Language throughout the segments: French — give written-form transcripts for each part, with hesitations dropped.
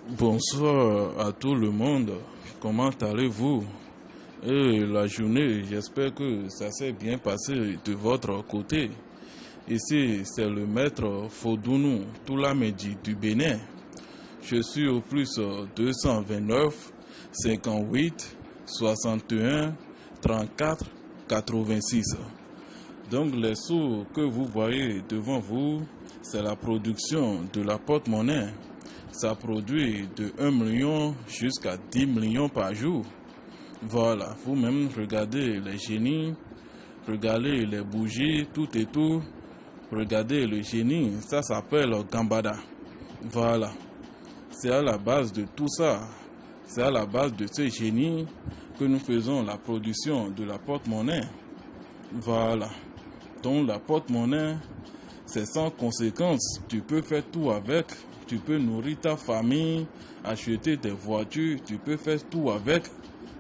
Bonsoir à tout le monde, comment allez-vous? Et la journée, j'espère que ça s'est bien passé de votre côté. Ici, c'est le maître Fodounou Toulamedi du Bénin. Je suis au plus 229 58 61 34 86. Donc les sous que vous voyez devant vous, c'est la production de la porte-monnaie. Ça produit de 1 million jusqu'à 10 millions par jour. Voilà, vous-même regardez les génies, regardez les bougies, tout et tout. Regardez le génie, ça s'appelle Gambada. Voilà, c'est à la base de tout ça. C'est à la base de ce génie que nous faisons la production de la porte-monnaie. Voilà, donc la porte-monnaie, c'est sans conséquence. Tu peux faire tout avec. Tu peux nourrir ta famille, acheter des voitures, tu peux faire tout avec.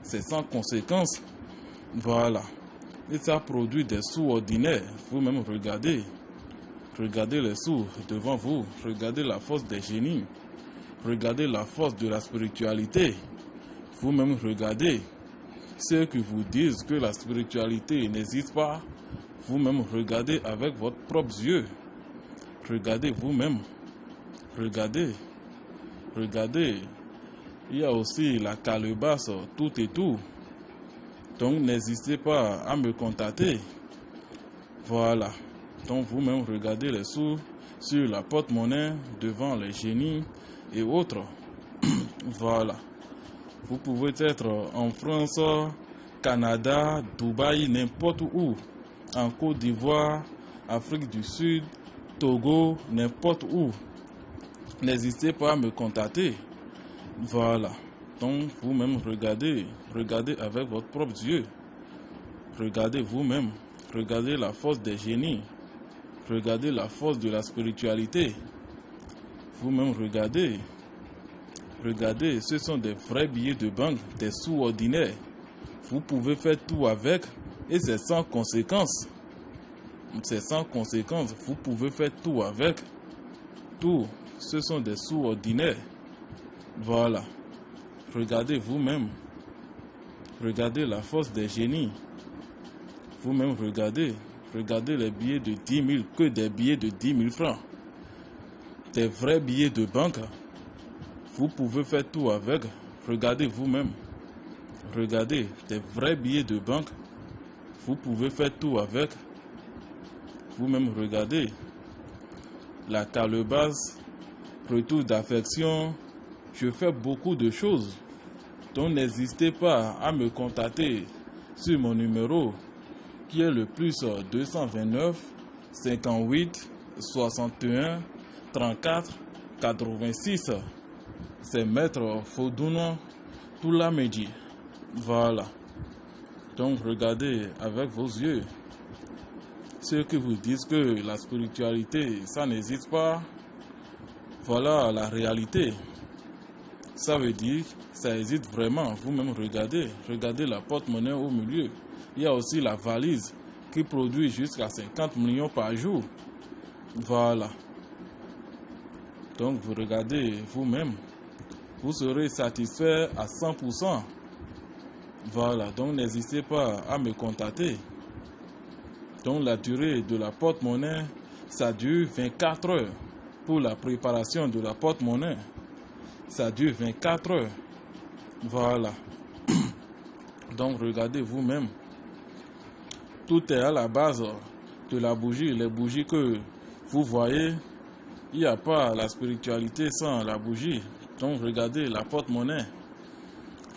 C'est sans conséquence. Voilà. Et ça produit des sous ordinaires. Vous-même regardez. Regardez les sous devant vous. Regardez la force des génies. Regardez la force de la spiritualité. Vous-même regardez. Ceux qui vous disent que la spiritualité n'existe pas, vous-même regardez avec votre propre yeux. Regardez vous-même. Regardez, regardez, il y a aussi la calebasse, tout et tout. Donc n'hésitez pas à me contacter. Voilà, donc vous-même regardez les sous sur la porte-monnaie devant les génies et autres. Voilà, vous pouvez être en France, Canada, Dubaï, n'importe où. En Côte d'Ivoire, Afrique du Sud, Togo, n'importe où. N'hésitez pas à me contacter. Voilà. Donc vous-même regardez. Regardez avec votre propre yeux. Regardez vous-même. Regardez la force des génies. Regardez la force de la spiritualité. Vous-même regardez. Regardez, ce sont des vrais billets de banque, des sous ordinaires. Vous pouvez faire tout avec et c'est sans conséquence. C'est sans conséquence. Vous pouvez faire tout avec. Tout. Ce sont des sous ordinaires. Voilà. Regardez vous-même. Regardez la force des génies. Vous-même regardez. Regardez les billets de 10 000, que des billets de 10 000 francs. Des vrais billets de banque. Vous pouvez faire tout avec. Regardez vous-même. Regardez des vrais billets de banque. Vous pouvez faire tout avec. Vous-même regardez. La calebasse. Retour d'affection, je fais beaucoup de choses. Donc n'hésitez pas à me contacter sur mon numéro qui est le plus 229 58 61 34 86. C'est Maître Fodounou Toulamedi. Voilà. Donc regardez avec vos yeux. Ceux qui vous disent que la spiritualité, ça n'existe pas. Voilà la réalité. Ça veut dire que ça existe vraiment. Vous-même regardez. Regardez la porte-monnaie au milieu. Il y a aussi la valise qui produit jusqu'à 50 millions par jour. Voilà. Donc vous regardez vous-même. Vous serez satisfait à 100%. Voilà. Donc n'hésitez pas à me contacter. Donc la durée de la porte-monnaie, ça dure 24 heures. Pour la préparation de la porte-monnaie, ça dure 24 heures. Voilà. Donc regardez vous-même. Tout est à la base de la bougie. Les bougies que vous voyez, il n'y a pas la spiritualité sans la bougie. Donc regardez la porte-monnaie.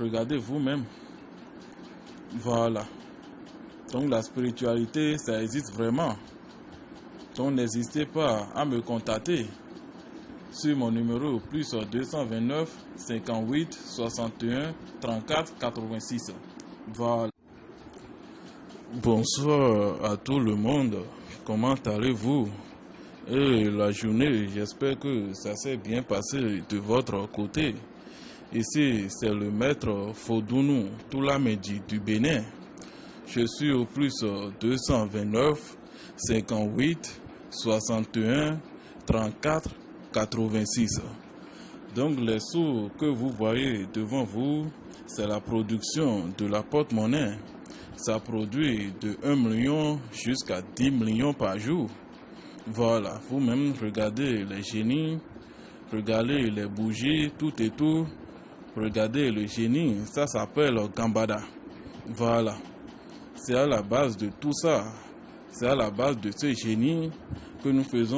Regardez vous-même. Voilà. Donc la spiritualité, ça existe vraiment. Donc n'hésitez pas à me contacter sur mon numéro plus 229 58 61 34 86. Voilà. Bonsoir à tout le monde. Comment allez-vous? Et la journée, j'espère que ça s'est bien passé de votre côté. Ici, c'est le maître Fodounou Toulamedi du Bénin. Je suis au plus 229 58 61 34 86. Donc les sous que vous voyez devant vous, c'est la production de la porte-monnaie. Ça produit de 1 million jusqu'à 10 millions par jour. Voilà, vous-même regardez les génies, regardez les bougies, tout et tout. Regardez le génie, ça s'appelle Gambada. Voilà, c'est à la base de tout ça. C'est à la base de ce génie que nous faisons